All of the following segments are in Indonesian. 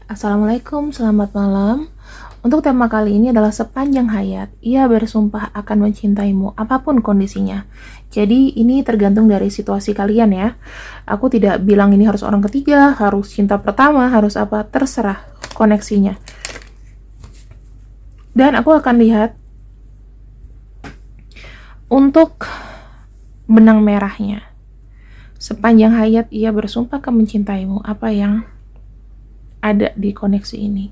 Assalamualaikum, selamat malam. Untuk tema kali ini adalah sepanjang hayat, ia bersumpah akan mencintaimu, apapun kondisinya. Jadi ini tergantung dari situasi kalian ya. Aku tidak bilang ini harus orang ketiga, harus cinta pertama, harus apa, terserah koneksinya. Dan aku akan lihat untuk benang merahnya. Sepanjang hayat ia bersumpah akan mencintaimu, apa yang ada di koneksi ini.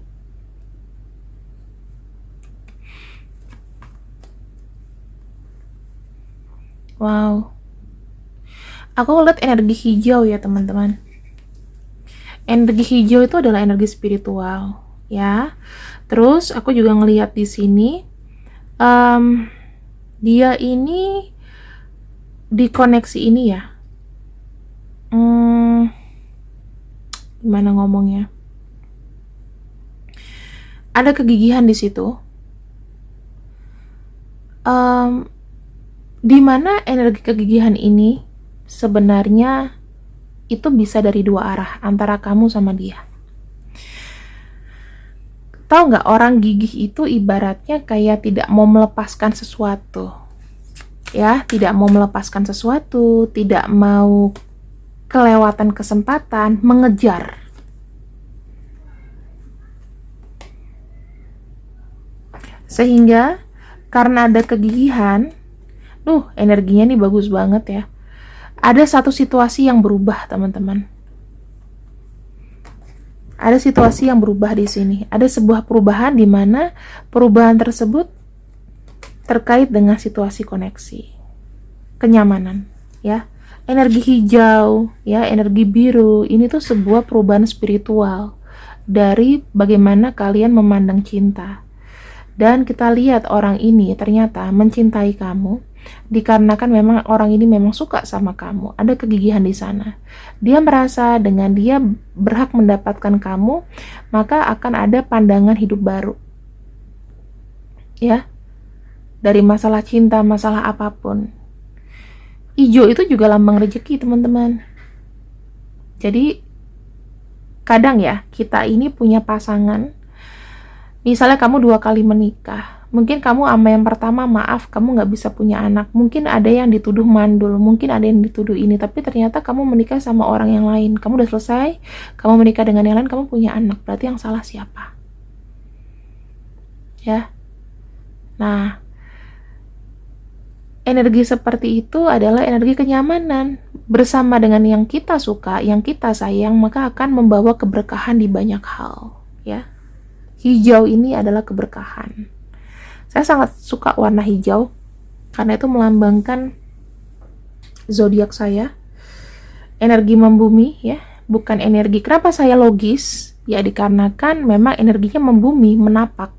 Wow. Aku lihat energi hijau ya teman-teman. Energi hijau itu adalah energi spiritual, ya. Terus aku juga ngelihat di sini, dia ini di koneksi ini ya. Gimana ngomongnya? Ada kegigihan di situ. Di mana energi kegigihan ini sebenarnya itu bisa dari dua arah, antara kamu sama dia. Tahu nggak, orang gigih itu ibaratnya kayak tidak mau melepaskan sesuatu. Ya, tidak mau melepaskan sesuatu, tidak mau kelewatan kesempatan, mengejar. Sehingga karena ada kegigihan, energinya nih bagus banget ya. Ada satu situasi yang berubah, teman-teman. Ada situasi yang berubah di sini. Ada sebuah perubahan di mana perubahan tersebut terkait dengan situasi koneksi, kenyamanan, ya. Energi hijau, ya, energi biru, ini tuh sebuah perubahan spiritual dari bagaimana kalian memandang cinta. Dan kita lihat orang ini ternyata mencintai kamu dikarenakan memang orang ini memang suka sama kamu. Ada kegigihan di sana. Dia merasa dengan dia berhak mendapatkan kamu, maka akan ada pandangan hidup baru. Ya. Dari masalah cinta, masalah apapun. Ijo itu juga lambang rezeki, teman-teman. Jadi kadang ya, kita ini punya pasangan. Misalnya kamu 2 kali menikah, mungkin kamu sama yang pertama maaf, kamu nggak bisa punya anak. Mungkin ada yang dituduh mandul, mungkin ada yang dituduh ini, tapi ternyata kamu menikah sama orang yang lain. Kamu udah selesai, kamu menikah dengan yang lain, kamu punya anak. Berarti yang salah siapa? Ya. Nah, energi seperti itu adalah energi kenyamanan. Bersama dengan yang kita suka, yang kita sayang, maka akan membawa keberkahan di banyak hal, ya. Hijau ini adalah keberkahan. Saya sangat suka warna hijau karena itu melambangkan zodiak saya. Energi membumi ya, bukan energi. Kenapa saya logis? Ya dikarenakan memang energinya membumi, menapak.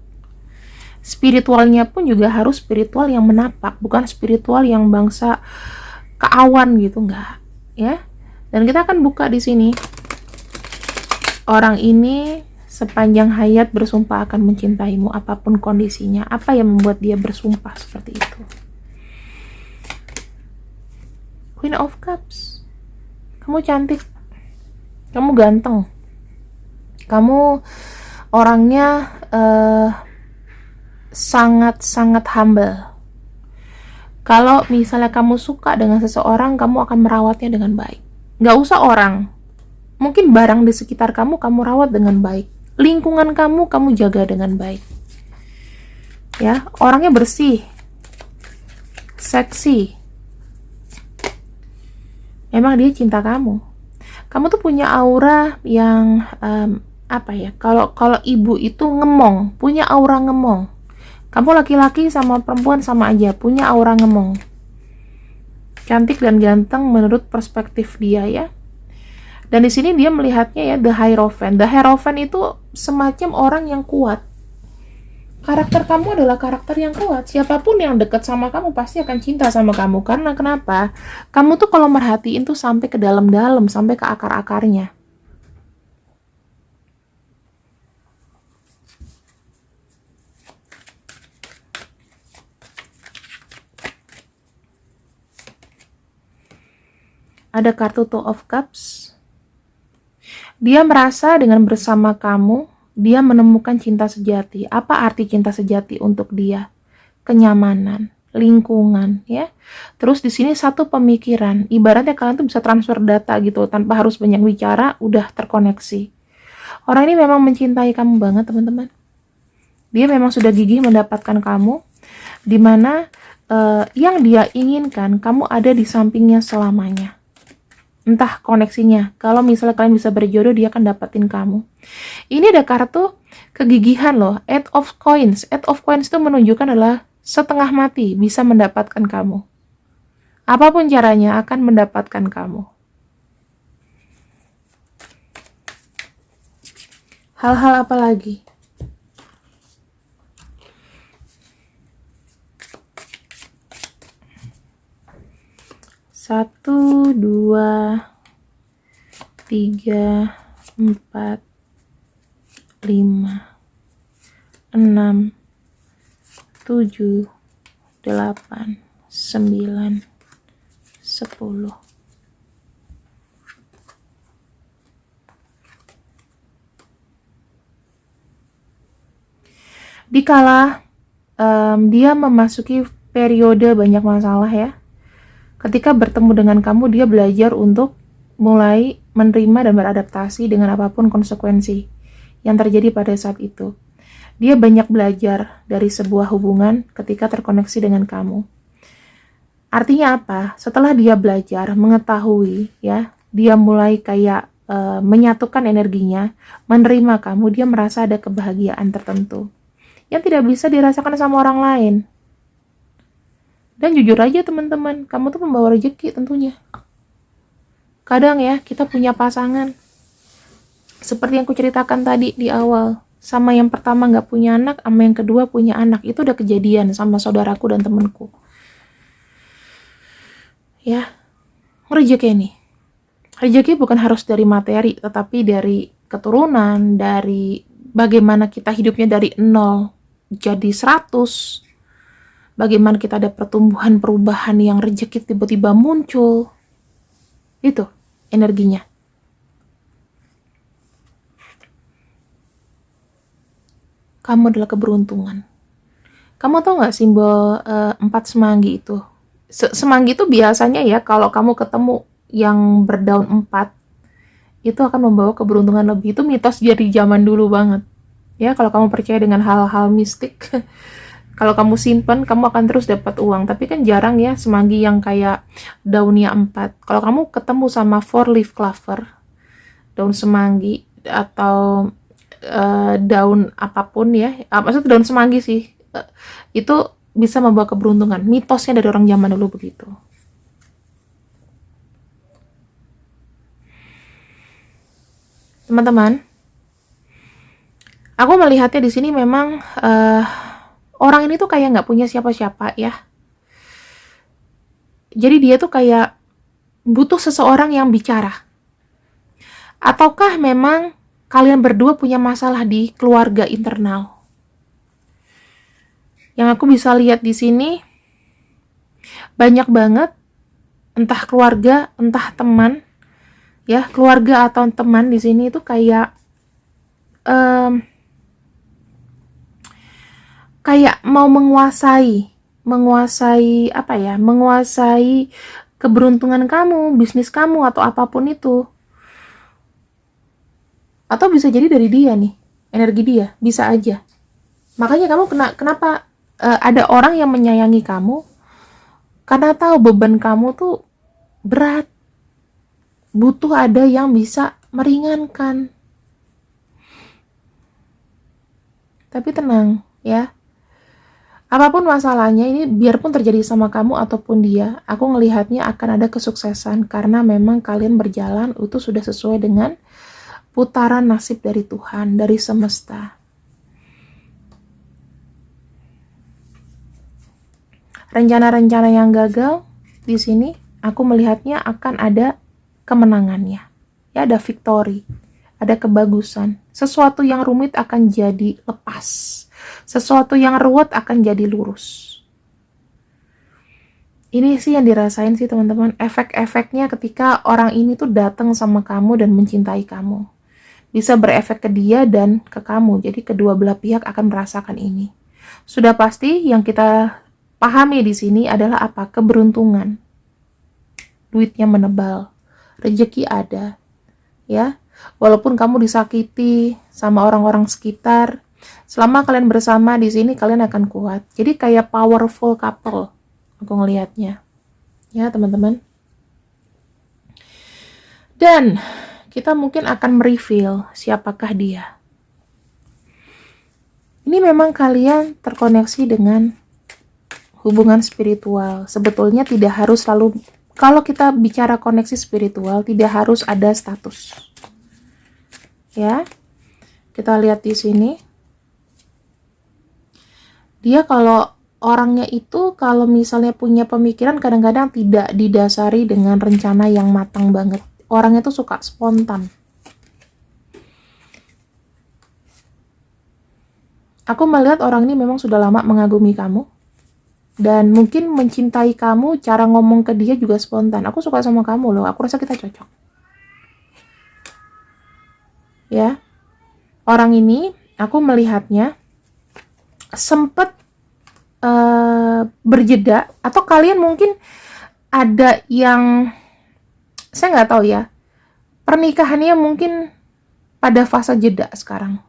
Spiritualnya pun juga harus spiritual yang menapak, bukan spiritual yang bangsa keawan gitu, enggak, ya. Dan kita akan buka di sini. Orang ini sepanjang hayat bersumpah akan mencintaimu apapun kondisinya. Apa yang membuat dia bersumpah seperti itu? Queen of Cups. Kamu cantik. Kamu ganteng. Kamu orangnya sangat-sangat humble. Kalau misalnya kamu suka dengan seseorang, kamu akan merawatnya dengan baik. Nggak usah orang. Mungkin barang di sekitar kamu rawat dengan baik. Lingkungan kamu jaga dengan baik. Ya, orangnya bersih, seksi. Memang dia cinta kamu. Kamu tuh punya aura yang apa ya? Kalau ibu itu ngemong, punya aura ngemong. Kamu laki-laki sama perempuan sama aja, punya aura ngemong. Cantik dan ganteng menurut perspektif dia ya. Dan di sini dia melihatnya ya the Hierophant. The Hierophant itu semacam orang yang kuat. Karakter kamu adalah karakter yang kuat. Siapapun yang dekat sama kamu pasti akan cinta sama kamu. Karena kenapa? Kamu tuh kalau merhatiin tuh sampai ke dalam-dalam, sampai ke akar-akarnya. Ada kartu Two of Cups. Dia merasa dengan bersama kamu, dia menemukan cinta sejati. Apa arti cinta sejati untuk dia? Kenyamanan, lingkungan, ya. Terus di sini satu pemikiran. Ibaratnya kalian tuh bisa transfer data gitu, tanpa harus banyak bicara, udah terkoneksi. Orang ini memang mencintai kamu banget, teman-teman. Dia memang sudah gigih mendapatkan kamu, dimana yang dia inginkan, kamu ada di sampingnya selamanya. Entah koneksinya, kalau misalnya kalian bisa berjodoh, dia akan dapatin kamu. Ini ada kartu kegigihan loh, Eight of Coins. Eight of Coins itu menunjukkan adalah setengah mati bisa mendapatkan kamu. Apapun caranya akan mendapatkan kamu. Hal-hal apa lagi? Satu, dua, tiga, 4, 5, 6, 7, 8, 9, 10. Dikala dia memasuki periode banyak masalah ya, ketika bertemu dengan kamu, dia belajar untuk mulai menerima dan beradaptasi dengan apapun konsekuensi yang terjadi pada saat itu. Dia banyak belajar dari sebuah hubungan ketika terkoneksi dengan kamu. Artinya apa? Setelah dia belajar, mengetahui, ya, dia mulai kayak menyatukan energinya, menerima kamu, dia merasa ada kebahagiaan tertentu yang tidak bisa dirasakan sama orang lain. Dan jujur aja teman-teman, kamu tuh membawa rezeki tentunya. Kadang ya, kita punya pasangan, seperti yang kuceritakan tadi di awal, sama yang pertama nggak punya anak, sama yang kedua punya anak. Itu udah kejadian sama saudaraku dan temanku. Ya, rezeki nih. Rezeki bukan harus dari materi, tetapi dari keturunan, dari bagaimana kita hidupnya dari 0 jadi 100, bagaimana kita ada pertumbuhan perubahan yang rezeki tiba-tiba muncul. Itu energinya. Kamu adalah keberuntungan. Kamu tahu nggak simbol 4 semanggi itu? Semanggi itu biasanya ya, kalau kamu ketemu yang berdaun 4, itu akan membawa keberuntungan lebih. Itu mitos dari zaman dulu banget. Ya, kalau kamu percaya dengan hal-hal mistik, kalau kamu simpan, kamu akan terus dapat uang. Tapi kan jarang ya semanggi yang kayak daunnya 4. Kalau kamu ketemu sama 4-leaf clover, daun semanggi, atau daun apapun ya, maksudnya daun semanggi sih, itu bisa membawa keberuntungan. Mitosnya dari orang zaman dulu begitu. Teman-teman, aku melihatnya di sini memang orang ini tuh kayak nggak punya siapa-siapa ya. Jadi dia tuh kayak butuh seseorang yang bicara. Ataukah memang kalian berdua punya masalah di keluarga internal? Yang aku bisa lihat di sini banyak banget, entah keluarga, entah teman, ya, keluarga atau teman di sini itu kayak kayak mau menguasai apa ya, menguasai keberuntungan kamu, bisnis kamu, atau apapun itu. Atau bisa jadi dari dia nih, energi dia, bisa aja. Makanya kamu kenapa ada orang yang menyayangi kamu, karena tahu beban kamu tuh berat, butuh ada yang bisa meringankan. Tapi tenang ya, apapun masalahnya ini, biarpun terjadi sama kamu ataupun dia, aku ngelihatnya akan ada kesuksesan, karena memang kalian berjalan itu sudah sesuai dengan putaran nasib dari Tuhan, dari semesta. Rencana-rencana yang gagal di sini, aku melihatnya akan ada kemenangannya. Ya, ada victory, ada kebagusan. Sesuatu yang rumit akan jadi lepas. Sesuatu yang ruwet akan jadi lurus. Ini sih yang dirasain sih teman-teman, efek-efeknya ketika orang ini tuh datang sama kamu dan mencintai kamu. Bisa berefek ke dia dan ke kamu, jadi kedua belah pihak akan merasakan ini. Sudah pasti yang kita pahami di sini adalah apa? Keberuntungan. Duitnya menebal, rezeki ada, ya. Walaupun kamu disakiti sama orang-orang sekitar, selama kalian bersama di sini kalian akan kuat. Jadi kayak powerful couple aku ngelihatnya. Ya, teman-teman. Dan kita mungkin akan mereveal siapakah dia. Ini memang kalian terkoneksi dengan hubungan spiritual. Sebetulnya tidak harus selalu, kalau kita bicara koneksi spiritual, tidak harus ada status. Ya, kita lihat di sini. Dia kalau orangnya itu kalau misalnya punya pemikiran kadang-kadang tidak didasari dengan rencana yang matang banget. Orangnya tuh suka spontan. Aku melihat orang ini memang sudah lama mengagumi kamu. Dan mungkin mencintai kamu, cara ngomong ke dia juga spontan. Aku suka sama kamu loh, aku rasa kita cocok. Ya, orang ini aku melihatnya sempat berjeda, atau kalian mungkin ada yang saya nggak tahu ya, pernikahannya mungkin pada fase jeda sekarang.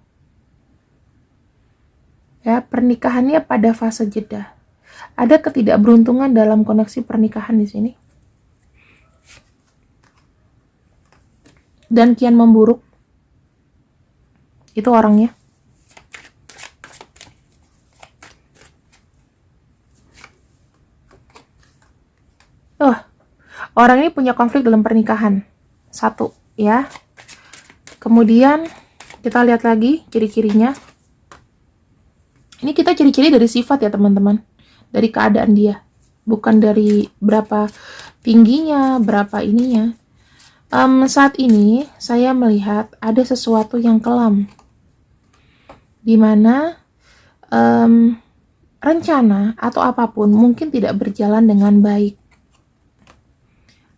Ya, pernikahannya pada fase jeda. Ada ketidakberuntungan dalam koneksi pernikahan di sini. Dan kian memburuk. Itu orangnya. Orang ini punya konflik dalam pernikahan. Satu, ya. Kemudian kita lihat lagi ciri-cirinya. Ini kita ciri-ciri dari sifat ya teman-teman. Dari keadaan dia. Bukan dari berapa tingginya, berapa ininya. Saat ini saya melihat ada sesuatu yang kelam. Dimana rencana atau apapun mungkin tidak berjalan dengan baik.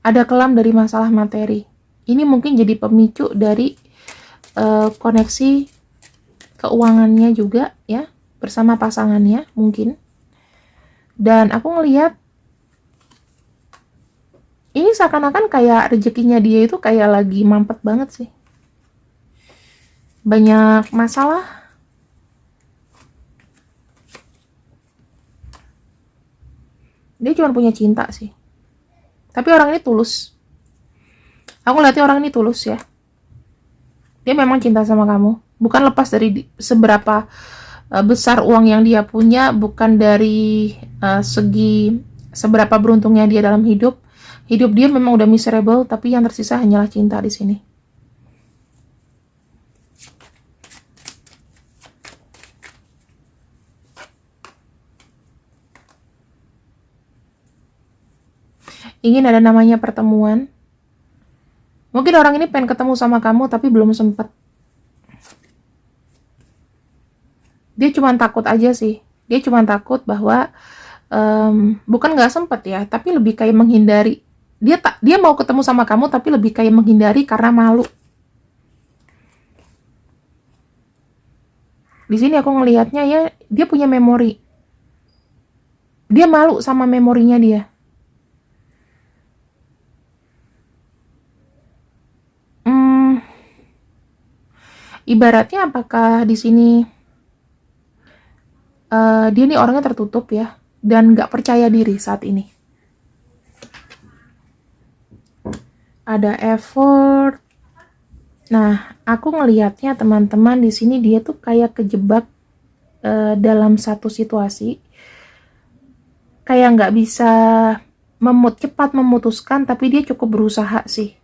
Ada kelam dari masalah materi. Ini mungkin jadi pemicu dari koneksi keuangannya juga ya, bersama pasangannya mungkin. Dan aku ngelihat ini seakan-akan kayak rezekinya dia itu kayak lagi mampet banget sih. Banyak masalah. Dia cuma punya cinta sih. Tapi orang ini tulus. Aku lihatnya orang ini tulus ya. Dia memang cinta sama kamu. Bukan lepas dari seberapa besar uang yang dia punya, bukan dari segi seberapa beruntungnya dia dalam hidup. Hidup dia memang udah miserable, tapi yang tersisa hanyalah cinta di sini. Ingin ada namanya pertemuan. Mungkin orang ini pengen ketemu sama kamu, tapi belum sempat. Dia cuma takut aja sih. Dia cuma takut bahwa bukan nggak sempat ya, tapi lebih kayak menghindari. Dia mau ketemu sama kamu, tapi lebih kayak menghindari karena malu. Di sini aku ngelihatnya ya, dia punya memori. Dia malu sama memorinya dia. Ibaratnya apakah di sini dia nih orangnya tertutup ya, dan nggak percaya diri saat ini. Ada effort. Nah, aku ngelihatnya teman-teman di sini dia tuh kayak kejebak dalam satu situasi, kayak nggak bisa cepat memutuskan, tapi dia cukup berusaha sih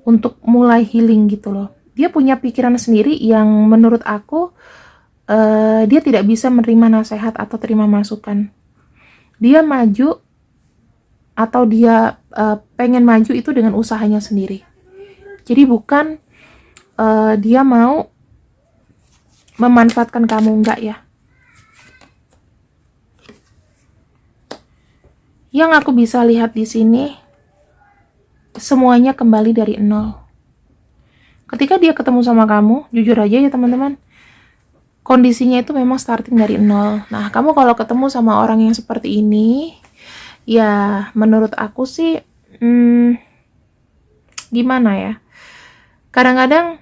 untuk mulai healing gitu loh. Dia punya pikiran sendiri yang menurut aku dia tidak bisa menerima nasihat atau terima masukan. Dia maju atau dia pengen maju itu dengan usahanya sendiri. Jadi bukan dia mau memanfaatkan kamu, enggak ya. Yang aku bisa lihat di sini, semuanya kembali dari nol. Ketika dia ketemu sama kamu, jujur aja ya teman-teman, kondisinya itu memang starting dari nol. Nah, kamu kalau ketemu sama orang yang seperti ini, ya menurut aku sih, gimana ya? Kadang-kadang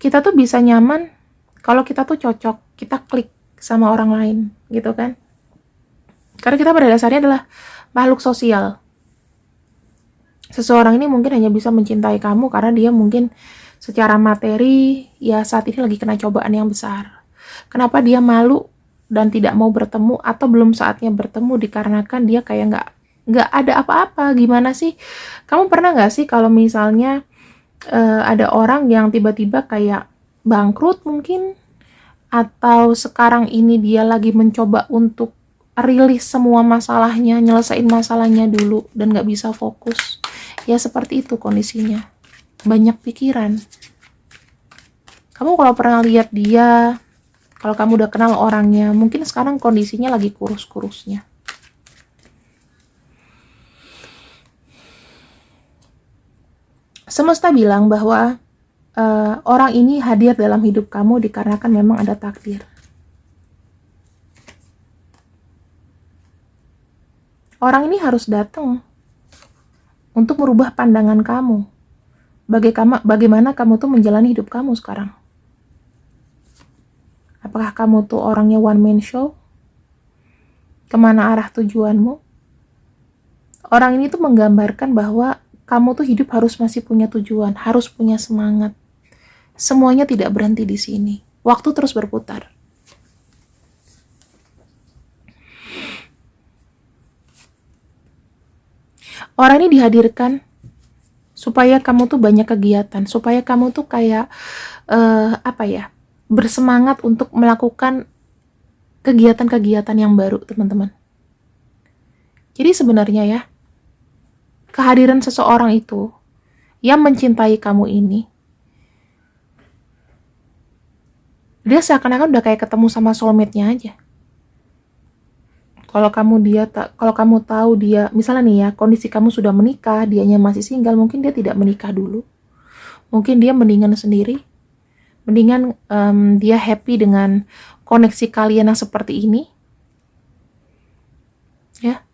kita tuh bisa nyaman kalau kita tuh cocok, kita klik sama orang lain, gitu kan? Karena kita pada dasarnya adalah makhluk sosial. Seseorang ini mungkin hanya bisa mencintai kamu karena dia mungkin secara materi ya saat ini lagi kena cobaan yang besar. Kenapa dia malu dan tidak mau bertemu atau belum saatnya bertemu dikarenakan dia kayak nggak ada apa-apa. Gimana sih? Kamu pernah nggak sih kalau misalnya ada orang yang tiba-tiba kayak bangkrut mungkin, atau sekarang ini dia lagi mencoba untuk rilis semua masalahnya, nyelesain masalahnya dulu dan nggak bisa fokus. Ya seperti itu kondisinya. Banyak pikiran. Kamu kalau pernah lihat dia, kalau kamu udah kenal orangnya, mungkin sekarang kondisinya lagi kurus-kurusnya. Semesta bilang bahwa orang ini hadir dalam hidup kamu dikarenakan memang ada takdir. Orang ini harus datang untuk merubah pandangan kamu. Bagaimana kamu tuh menjalani hidup kamu sekarang. Apakah kamu tuh orangnya one man show? Kemana arah tujuanmu? Orang ini tuh menggambarkan bahwa kamu tuh hidup harus masih punya tujuan, harus punya semangat. Semuanya tidak berhenti di sini. Waktu terus berputar. Orang ini dihadirkan supaya kamu tuh banyak kegiatan, supaya kamu tuh kayak bersemangat untuk melakukan kegiatan-kegiatan yang baru, teman-teman. Jadi sebenarnya ya, kehadiran seseorang itu yang mencintai kamu ini, dia seakan-akan udah kayak ketemu sama soulmate-nya aja. Kalau kamu tahu dia, misalnya nih ya, kondisi kamu sudah menikah, dianya masih single, mungkin dia tidak menikah dulu. Mungkin dia mendingan sendiri. Mendingan dia happy dengan koneksi kalian yang seperti ini. Ya.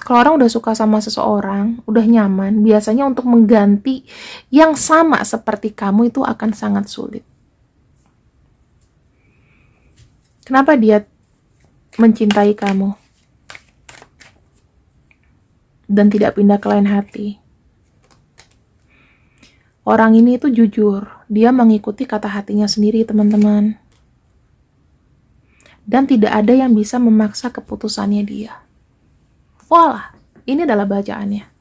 Kalau orang udah suka sama seseorang, udah nyaman, biasanya untuk mengganti yang sama seperti kamu itu akan sangat sulit. Kenapa dia mencintai kamu dan tidak pindah ke lain hati? Orang ini itu jujur, dia mengikuti kata hatinya sendiri, teman-teman. Dan tidak ada yang bisa memaksa keputusannya dia. Voila, ini adalah bacaannya.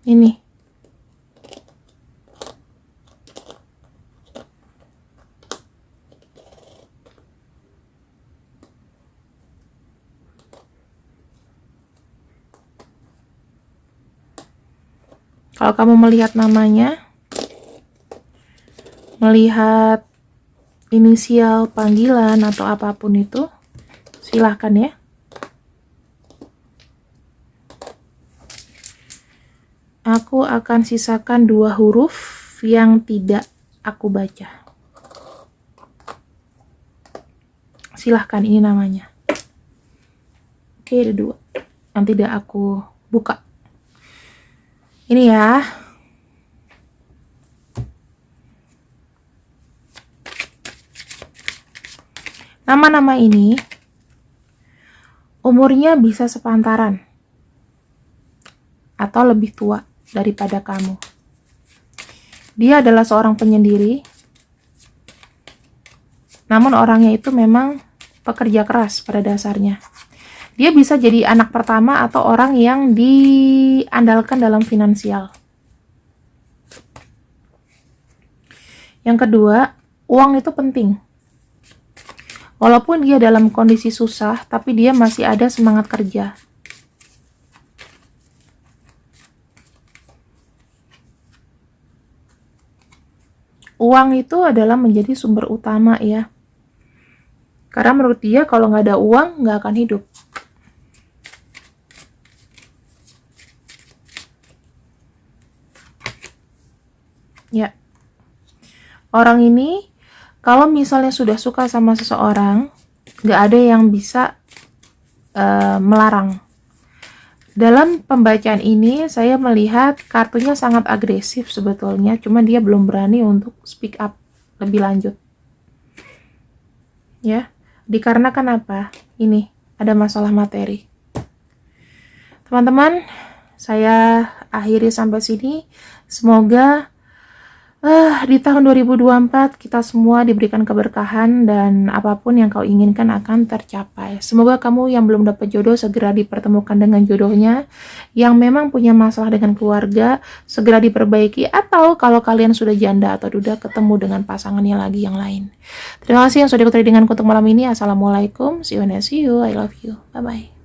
Ini. Kalau kamu melihat namanya, melihat inisial panggilan atau apapun itu, silahkan ya. Aku akan sisakan 2 huruf yang tidak aku baca. Silahkan, ini namanya. Oke, ada 2 yang tidak aku buka. Ini ya. Nama-nama ini umurnya bisa sepantaran atau lebih tua daripada kamu. Dia adalah seorang penyendiri, namun orangnya itu memang pekerja keras pada dasarnya. Dia bisa jadi anak pertama atau orang yang diandalkan dalam finansial. Yang kedua, uang itu penting. Walaupun dia dalam kondisi susah, tapi dia masih ada semangat kerja. uang itu adalah menjadi sumber utama ya. Karena menurut dia kalau nggak ada uang nggak akan hidup. Ya, orang ini kalau misalnya sudah suka sama seseorang, nggak ada yang bisa melarang. Dalam pembacaan ini saya melihat kartunya sangat agresif sebetulnya, cuma dia belum berani untuk speak up lebih lanjut. Ya, dikarenakan apa? Ini ada masalah materi. Teman-teman, saya akhiri sampai sini. Semoga di tahun 2024 kita semua diberikan keberkahan dan apapun yang kau inginkan akan tercapai. Semoga kamu yang belum dapat jodoh segera dipertemukan dengan jodohnya. Yang memang punya masalah dengan keluarga segera diperbaiki, atau kalau kalian sudah janda atau duda ketemu dengan pasangannya lagi yang lain. Terima kasih yang sudah ikuti denganku untuk malam ini. Assalamualaikum. See you and I see you. I love you. Bye bye.